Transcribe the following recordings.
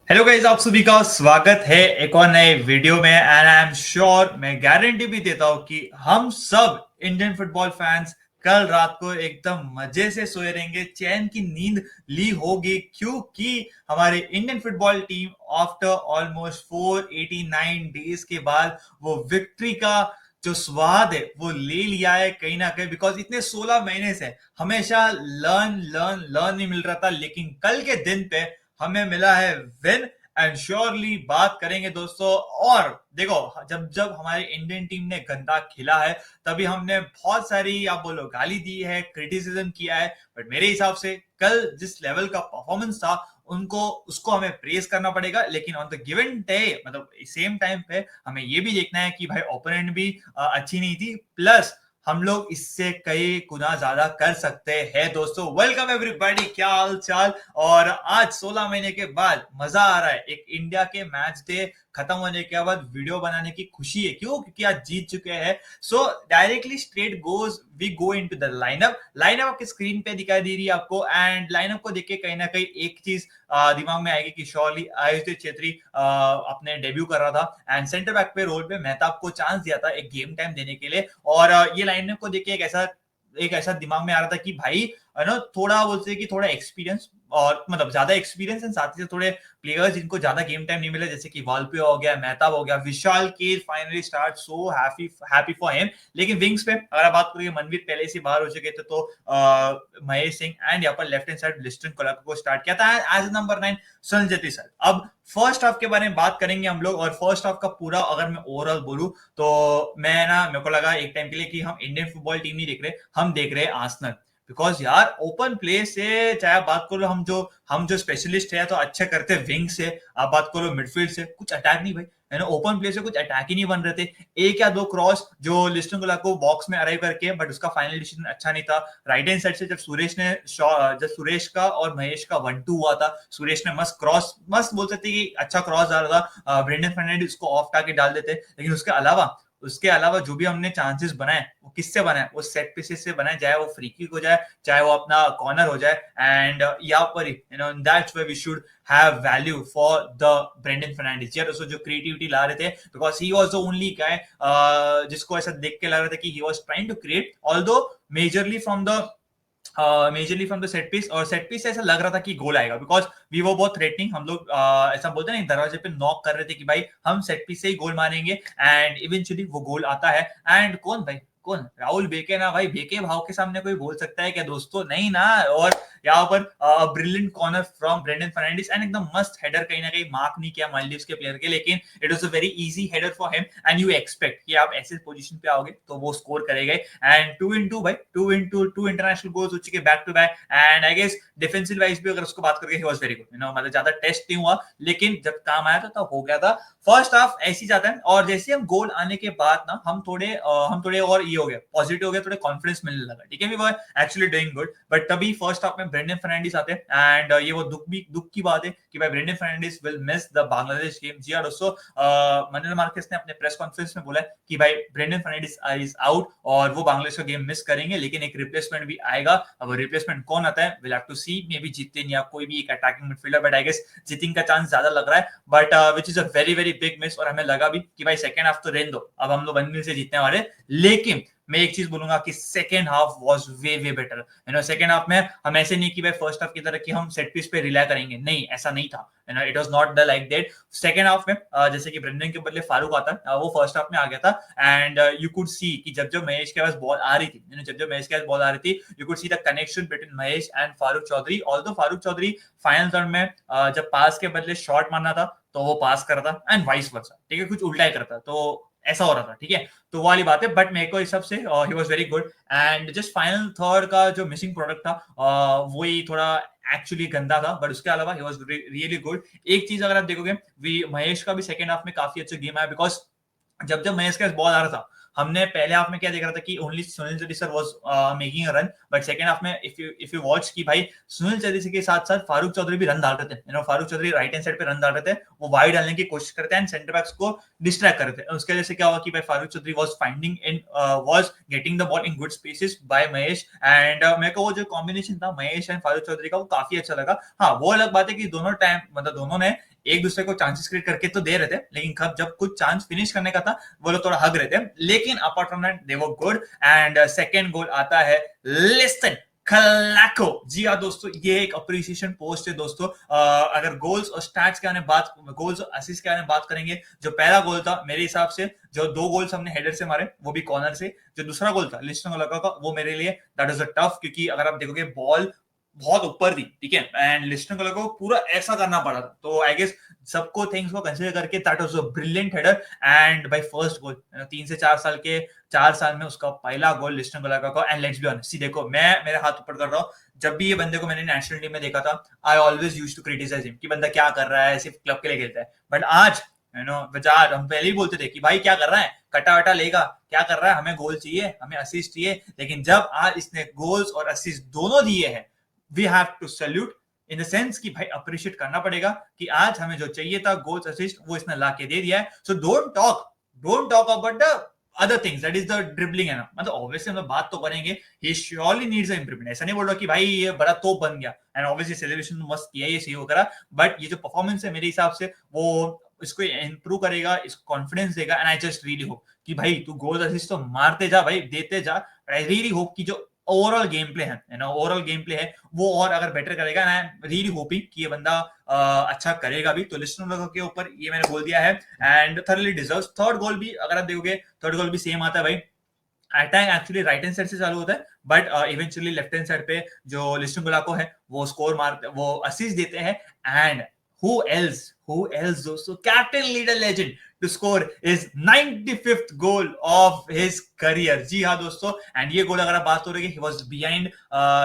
Hello guys, आप सभी का स्वागत है एक और नए वीडियो में। एंड आई एम श्योर, मैं गारंटी भी देता हूं कि हम सब इंडियन फुटबॉल फैंस कल रात को एकदम मजे से सोए रहेंगे, चैन की नींद ली होगी, क्योंकि हमारे Indian football team after almost 489 days के बाद वो विक्ट्री का जो स्वाद है वो ले लिया है कहीं ना कहीं। बिकॉज इतने 16 महीने से हमेशा लर्न लर्न लर्न नहीं मिल रहा था, लेकिन कल के दिन पे हमें मिला है विन। एंड श्योरली बात करेंगे दोस्तों। और देखो, जब जब हमारी इंडियन टीम ने गंदा खेला है तभी हमने बहुत सारी, आप बोलो, गाली दी है, क्रिटिसिज्म किया है। बट मेरे हिसाब से कल जिस लेवल का परफॉर्मेंस था उनको उसको हमें प्रेज करना पड़ेगा। लेकिन ऑन द गिवन डे, मतलब सेम टाइम पे हमें ये भी देखना है कि भाई ओपोनेंट भी अच्छी नहीं थी, प्लस हम लोग इससे कई गुना ज्यादा कर सकते हैं दोस्तों। वेलकम एवरीबॉडी, क्या हाल चाल। और आज 16 महीने के बाद मजा आ रहा है, एक इंडिया के मैच डे खत्म होने के बाद वीडियो बनाने की खुशी है। क्यों? क्योंकि आज जीत चुके हैं। So directly straight goes we go into the lineup. Lineup आपकी स्क्रीन पे दिखाई दे रही है आपको। एंड लाइनअप को देख के कहीं ना कहीं एक चीज दिमाग में आएगी कि श्योरली आयुष छेत्री अपने डेब्यू कर रहा था एंड सेंटर बैक पे रोल पे मेहताब को चांस दिया था एक गेम टाइम देने के लिए। और ये लाइनअप को देख के एक ऐसा दिमाग में आ रहा था कि भाई थोड़ा बोलते कि थोड़ा एक्सपीरियंस, और मतलब ज्यादा एक्सपीरियंस एंड साथ ही साथ थोड़े प्लेयर्स जिनको ज्यादा गेम टाइम नहीं मिला, जैसे कि वालपे हो गया, मेहताब हो गया, विशाल के finally start, so happy for him. लेकिन विंग्स पे अगर आप बात करेंगे, मनवीर पहले से बाहर हो चुके थे, तो महेश सिंह एंड यहाँ पर left hand side Liston Colaco को स्टार्ट किया था as number 9 Sunil Chhetri sir. अब फर्स्ट हाफ के बारे में बात करेंगे हम लोग। और फर्स्ट हाफ का पूरा अगर मैं ओवरऑल बोलूं तो मेरे को लगा एक टाइम के लिए कि हम इंडियन फुटबॉल टीम नहीं देख रहे, हम देख रहे हैं आर्सेनल। बिकॉज यार ओपन प्ले से, चाहे आप बात करो, हम जो स्पेशलिस्ट है तो अच्छे करते विंग से, आप बात करो मिडफील्ड से, कुछ अटैक नहीं भाई, है ना। ओपन प्ले से कुछ अटैक ही नहीं बन रहे थे। एक या दो क्रॉस जो लिस्टन को बॉक्स में अराइव करके, बट उसका फाइनल डिसीजन अच्छा नहीं था। राइट हैंड साइड से जब सुरेश का और महेश का 1-2 हुआ था, सुरेश ने मस्त क्रॉस, मस्त बोल सकते कि अच्छा क्रॉस डाला था। ब्रेंडन फर्नांडिस उसको ऑफ करके डाल देते। लेकिन उसके अलावा जो भी हमने चांसेस बनाए वो किससे बनाए? वो सेट पीसेस से बनाए, चाहे वो फ्री किक हो जाए, चाहे वो अपना कॉर्नर हो जाए। एंड यहाँ पर ही that's where we should have value for the Brandon Fernandes. यार उसको जो क्रिएटिविटी ला रहे थे, because he was the only guy जिसको ऐसा देख के लग रहा था कि he was trying to create, although majorly from the set piece. और सेट पीस से ऐसा लग रहा था कि गोल आएगा, बिकॉज वी वो बहुत थ्रेटनिंग, हम लोग ऐसा बोलते हैं ना, दरवाजे पे नॉक कर रहे थे कि भाई हम सेट पीस से ही गोल मारेंगे। एंड इवेंचुअली वो गोल आता है। एंड कौन भाई, कौन? राहुल बेके ना भाई, बेके भाव के सामने कोई बोल सकता है क्या दोस्तों? नहीं ना। और यहाँ पर brilliant corner from Brandon Fernandes and एकदम मस्त हेडर, कहीं ना कहीं मार्क नहीं किया मालदीव्स के प्लेयर के, लेकिन it was a very easy header for him. And you expect कि आप ऐसे पोजीशन पे आओगे तो वो स्कोर करेगा। एंड 2-2 भाई, 2 इंटरनेशनल गोल्स हो चुके back to back. And I guess defensive wise भी अगर उसको बात करके, ही वाज वेरी गुड, मतलब ज्यादा टेस्ट नहीं हुआ, लेकिन जब काम आया था तब हो गया था। फर्स्ट हाफ ऐसे ही जाता है, और जैसे हम गोल आने के बाद ना हम थोड़े और ये हो गए, पॉजिटिव हो गए, थोड़े कॉन्फिडेंस मिलने लगा। ठीक है, we were actually doing good. But तभी फर्स्ट हाफ में ब्रेंडन फर्नांडिस आते हैं। एंड ये वो दुख की बात है कि भाई Brandon Fernandes will miss the Bangladesh game. जी, और दोस्तों मनुएल मार्केस ने अपने प्रेस कॉन्फ्रेंस में बोला कि भाई ब्रेंडन फर्नांडिस इज आउट और वो बांग्लादेश का गेम मिस करेंगे, लेकिन एक रिप्लेसमेंट भी आएगा। अब रिप्लेसमेंट कौन आता है, will have to see, maybe Jithin या कोई भी एक attacking midfielder. But I guess Jithin का चांस ज्यादा लग रहा है, but which is a very very big miss. और हमें लगा भी कि भाई सेकंड हाफ तो रहने दो, अब हम लोग 1-0 से जीतने वाले। लेकिन मैं एक चीज बोलूंगा कि second half was way way better. Second half में हम ऐसे नहीं कि भाई फर्स्ट हाफ की तरह कि हम सेट पीस पे रिलाय करेंगे, नहीं, ऐसा नहीं था। It was not the like that. Second half में जैसे कि ब्रेंडन के बदले फारूक आता है, वो फर्स्ट हाफ में आ गया था। एंड यू कुड सी कि जब महेश के पास बॉल आ रही थी, जब महेश के पास बॉल आ रही थी, you could see the connection between Mahesh and Farukh Choudhary. Although Farukh Choudhary final third में जब पास के बदले शॉट मारना था तो वो पास करता, एंड वाइस वर्सा, ठीक है, कुछ उल्टा ही करता, तो ऐसा हो रहा था। ठीक है, तो वो वाली बात है। बट मेरे को इस सबसे ही was very good. And just final third का जो मिसिंग प्रोडक्ट था वही थोड़ा एक्चुअली गंदा था, बट उसके अलावा ही वाज रियली गुड। एक चीज अगर आप देखोगे, महेश का भी सेकंड हाफ में काफी अच्छा गेम आया, बिकॉज जब महेश के पास बॉल आ रहा था, हमने पहले हाफ में क्या देख रहा था कि only Sunil Chhetri sir was making a run. But second half में इफ यू वॉच कि भाई सुनील चेत्री के साथ साथ फारूक चौधरी भी रन डाल रहे थे। Farukh Choudhary right hand side पे रन डाल रहे थे, वो वाइड डालने की कोशिश करते हैं एंड सेंटर बैक्स को डिस्ट्रैक्ट करते हैं। उसके वजह से क्या हुआ कि भाई Farukh Choudhary was getting the ball in good spaces by Mahesh. And मेरे को वो जो कॉम्बिनेशन था महेश एंड फारूक चौधरी का, वो काफी अच्छा लगा। हाँ, वो अलग बात है कि दोनों टाइम, मतलब दोनों ने एक दूसरे को चांसेस क्रिएट करके तो दे रहे थे, लेकिन कब जब कुछ चांस फिनिश करने का था वो लोग थोड़ा हग रहे थे, लेकिन apart from that they were good. And second goal आता है लिस्टन खलाको। जी हाँ दोस्तों, ये एक अप्रिसिएशन पोस्ट है दोस्तों। अगर गोल्स और स्टैट्स के बात, गोल्स और असिस्ट के बारे में बात करेंगे, जो पहला गोल था मेरे हिसाब से, जो 2 गोल्स हमने हेडर से मारे वो भी कॉर्नर से, जो दूसरा गोल था लिस्टन खलाको का, वो मेरे लिए दैट इज अ टफ, क्योंकि अगर आप देखोगे बॉल बहुत ऊपर थी, ठीक है, एंड लिस्टन कलर को पूरा ऐसा करना पड़ा था, तो आई गेस सबको थिंग्स को कंसीडर करके that was a brilliant header. And by first goal 3 से 4 साल में उसका पहला गोल लिस्टन कलर का। एंड लेट्स बी ऑनेस्ट, सी देखो मैं मेरे हाथ ऊपर कर रहा हूँ, जब भी ये बंदे को मैंने नेशनल टीम में देखा था, I always used to criticise him कि बंदा क्या कर रहा है, सिर्फ क्लब के लिए खेलता है। बट आज बाजार हम पहले ही बोलते थे कि भाई क्या कर रहा है, कटा वटा लेगा, क्या कर रहा है, हमें गोल चाहिए, हमें असिस्ट चाहिए। लेकिन जब आज इसने गोल्स और असिस्ट दोनों दिए हैं, we have to salute in the sense कि भाई अप्रिशिएट करना पड़ेगा कि आज हमें जो चाहिए था गोल्स असिस्ट, वो इसने ला के दे दिया है। So don't talk about the other things, that is the dribbling है ना, मतलब ऑब्वियसली हम लोग बात तो करेंगे, ही श्योरली नीड्स इंप्रूवमेंट। ऐसा नहीं बोल रहा कि भाई ये बड़ा तोप बन गया, एंड ऑब्वियसली सेलिब्रेशन तो मस्त किया, ये सही होगा, बट ये जो परफॉर्मेंस है मेरे हिसाब से वो इसको इंप्रूव करेगा, इसको कॉन्फिडेंस देगा। And I just really hope कि भाई तू गोल असिस्ट तो मारते जा भाई, देते जा। आई रियली होप कि जो ओवरऑल गेम प्ले है ना, ओवरऑल गेम प्ले है वो और अगर बेटर करेगा, ना आई एम रियली होपिंग कि ये बंदा अच्छा करेगा भी। तो लिस्टन के ऊपर ये मैंने बोल दिया है, and thirdly deserves. Third goal भी अगर आप देखोगे, थर्ड गोल भी सेम आता है भाई, attack actually right hand side से चालू होता है, but eventually left hand side पे जो लिस्टन गुलाको है वो स्कोर मारते, वो असिस्ट देते हैं। एंड who else दोस्तों, captain leader legend to score is 95th goal of his career. जी हाँ दोस्तों, एंड ये गोल अगर आप बात हो रही है, ही वाज बिहाइंड,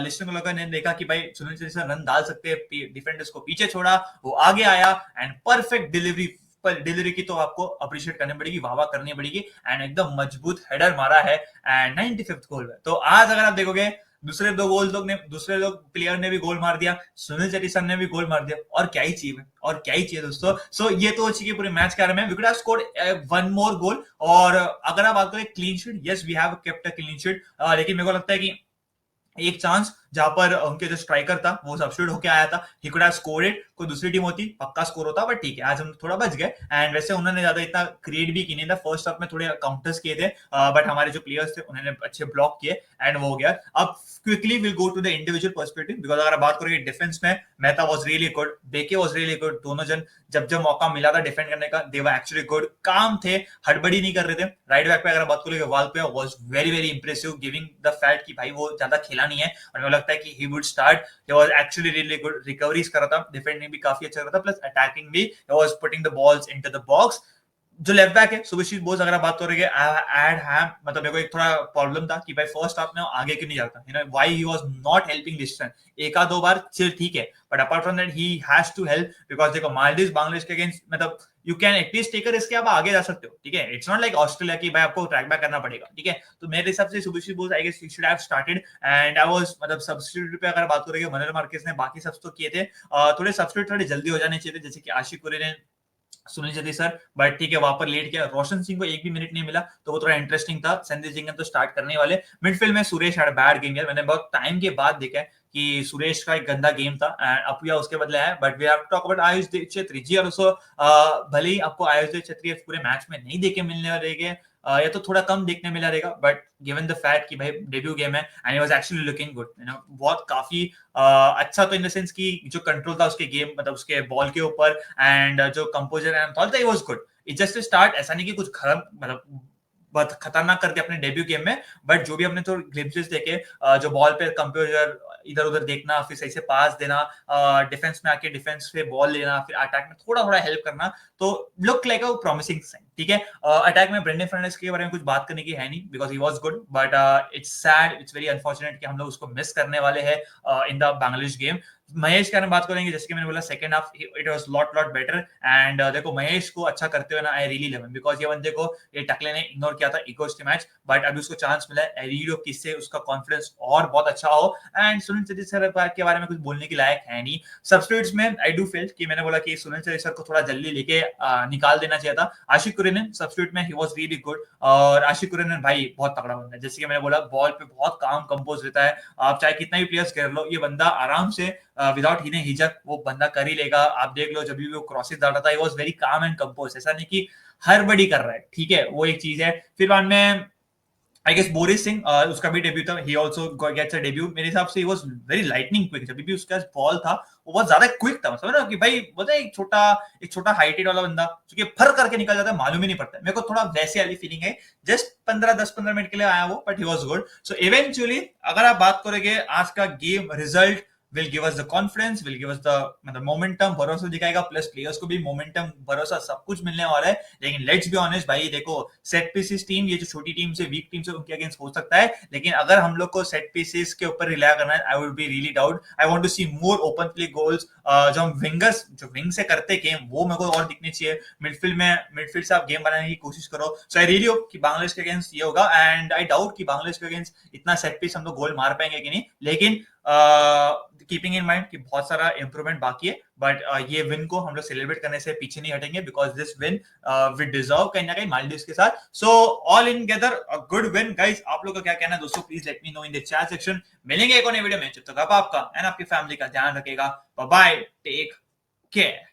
लिस्टन गुलाको ने देखा कि भाई सुनील छेत्री रन डाल सकते हैं, डिफेंडर्स को पीछे छोड़ा, वो आगे आया, एंड परफेक्ट डिलीवरी, पर डिलीवरी की तो आपको अप्रिशिएट करनी पड़ेगी, वाह वाह करनी पड़ेगी, एंड एकदम मजबूत हेडर मारा है, एंड 95th गोल है। तो आज अगर आप देखोगे दूसरे लोग प्लेयर ने भी गोल मार दिया, सुनील शेट्टी सर ने भी गोल मार दिया, और क्या ही चाहिए, और क्या ही चाहिए दोस्तों। सो ये तो अच्छी पूरे मैच के बारे में, we could have scored one more goal. और अगर आप बात करें clean sheet, yes we have kept a clean sheet, लेकिन मेरे को लगता है कि एक चांस जहां पर उनके जो स्ट्राइकर था वो सब्स्टिट्यूट होके आया था, he could have scored it, कोई दूसरी टीम होती पक्का स्कोर होता, बट ठीक है आज हम थोड़ा बच गए। एंड वैसे उन्होंने ज्यादा इतना क्रिएट भी की नहीं था, फर्स्ट हाफ में थोड़े काउंटर्स किए थे, बट हमारे जो प्लेयर्स थे उन्होंने अच्छे ब्लॉक किए, एंड वो हो गया। अब quickly will go to the individual perspective, because अगर बात करेंगे डिफेंस में, Mehta was really good, Bheke was really good, दोनों जन जब जब मौका मिला था डिफेंड करने का, दे वर एक्चुअली गुड, काम थे, हड़बड़ी नहीं कर रहे थे। राइट बैक पे अगर बात करेंगे, वालपेयर was very very impressive, giving the fact कि भाई वो ज्यादा खेला नहीं है, और मुझे लगता है कि he would start, he was actually really good, recoveries कर रहा था, डिफेंडिंग भी काफी अच्छा कर रहा था, प्लस अटैकिंग भी, he was putting the balls into the box. जो लेफ्ट बैक है सुभाषित बोस, अगर आप बात करेंगे, मतलब मेरे को एक थोड़ा प्रॉब्लम था कि भाई फर्स्ट हाफ में आगे क्यों नहीं जाता, you know why he was not helping Liston, एक दो बार चल ठीक है, but apart from that he has to help, because देखो मालदीव बांग्लादेश के अगेंस्ट, मतलब you can at least take a risk, आप आगे जा सकते हो, ठीक है, इट्स नॉट लाइक ऑस्ट्रेलिया की भाई आपको ट्रैक बैक करना पड़ेगा, ठीक है। तो मेरे हिसाब से Subhasish Bose I guess he should have started, and I was, मतलब सब्स्टिट्यूट पे अगर बात करेंगे, मनोहर मार्केस ने बाकी सब्स तो किए थे, थोड़े सब्स्टिट्यूट थोड़े जल्दी हो जाने चाहिए थे, जैसे कि आशिक कुरेन ने, सुनील छेत्री सर, बट ठीक है वहां पर लेट किया, रोशन सिंह को एक भी मिनट नहीं मिला, तो वो थोड़ा इंटरेस्टिंग था। संजय जिंगन तो स्टार्ट करने वाले, मिडफील्ड में सुरेश हैड बैड गेम, मैंने बहुत टाइम के बाद देखा है कि सुरेश का एक गंदा गेम था, अपुया उसके बदले है, but we have to talk about Ayush Chhetri ji. और उसको भले ही आपको आयुष छेत्री पूरे मैच में नहीं देखे मिलने रहेंगे, या तो थोड़ा कम देखने मिला रहेगा, बट गिवन द फैक्ट कि भाई डेब्यू गेम है, and he was actually looking good, you know बहुत काफी अच्छा, तो इन द सेंस कि जो कंट्रोल था उसके गेम, मतलब उसके बॉल के ऊपर, एंड जो कंपोजर एंड थॉट था, he was good. It just start, ऐसा नहीं कि कुछ खराब, मतलब बहुत खतरनाक करके अपने डेब्यू गेम में, बट जो भी हमने थोड़े ग्लिम्पसेस देखे, जो बॉल पे कंपोजर, इधर उधर देखना, फिर सही से पास देना, डिफेंस में आके डिफेंस पे बॉल लेना, फिर अटैक में थोड़ा थोड़ा हेल्प करना, तो look like a promising sign, ठीक है। अटैक में ब्रेंडन फर्नांडिस के बारे में कुछ बात करने की है नहीं, because he was good, but it's sad, it's very unfortunate कि हम लोग उसको मिस करने वाले हैं in the Bangladesh game. Mahesh के बारे में बात करेंगे, जैसे कि मैंने बोला second half it was lot better, and देखो महेश को अच्छा करते हुए ना, I really love him, because ये बंदे को ये टकले ने इग्नोर किया था इकोस के मैच, बट अभी उसको चांस मिला है, आई रियली होप कि इससे उसका कॉन्फिडेंस और बहुत अच्छा हो। एंड सुनील छेत्री सर के बारे में कुछ बोलने की लायक है नहीं। सब्स्टिट्यूट्स में आई डू फील कि मैंने बोला कि सुनील छेत्री सर को थोड़ा जल्दी लेके निकाल देना चाहिए था। आशिक कुरेनन सब्स्टिट्यूट में ही वाज रियली गुड, और आशिक कुरेनन भाई बहुत तगड़ा बंदा है, जैसे कि मैंने बोला बॉल पे बहुत काम कंपोज रहता है, आप चाहे कितना भी प्लेयर्स कर लो, ये बंदा आराम से विदाउट हीने हिचक वो बंदा कर ही लेगा। आप देख लो जब भी वो क्रॉसेस डाल रहा था, ही was very calm and compose, ऐसा नहीं कि हड़बड़ी कर रहा है, ठीक है, वो एक चीज है। फिर बाद में आई गेस बोरिस सिंह, उसका भी डेब्यू था, he also gets a debut. मेरे हिसाब से he was very lightning quick, जब भी उसका बॉल था वो बहुत ज्यादा क्विक था, समझ रहे हो कि भाई बोलते हैं एक छोटा हाइटेड वाला बंदा जो कि फर करके निकल जाता है, मालूम ही नहीं पड़ता। मेरे को थोड़ा वैसे वाली फीलिंग है, जस्ट 15-10-15 मिनट के लिए आया वो, but he was good. So eventually अगर आप बात करोगे आज का game result will give us the confidence, will give us the मतलब मोमेंटम, भरोसा दिखाएगा, प्लस प्लेयर्स को भी मोमेंटम, भरोसा, सब कुछ मिलने वाला है। लेकिन लेट्स बी ऑनेस्ट भाई, देखो सेट पीसेस टीम, ये जो छोटी टीम से, वीक टीम से, उनके अगेंस्ट हो सकता है, लेकिन अगर हम लोग को सेट पीसेस के ऊपर रिलाय करना है, I would be really doubt. I want to see more open play goals, जो हम विंगर्स जो विंग से करते गेम, वो मेरे को और दिखनी चाहिए। मिडफील्ड से आप गेम बनाने की कोशिश करो। सो आई रियली होप कि बांग्लादेश के अगेंस्ट ये होगा, एंड आई डाउट कि बांग्लादेश के अगेंस्ट इतना सेट पीस हम लोग गोल मार पाएंगे कि नहीं, लेकिन कीपिंग इन माइंड कि बहुत सारा इंप्रूवमेंट बाकी है, बट ये विन को हम लोग सेलिब्रेट करने से पीछे नहीं हटेंगे, because this win we deserve कहीं ना कहीं मालदीव्स के साथ। So altogether a good win guys. आप लोग का क्या कहना है दोस्तों, please let me know in the chat section. मिलेंगे एक और नई वीडियो में, जब तक आप आपका एंड आपकी फैमिली का ध्यान रखेगा। Bye bye, take care.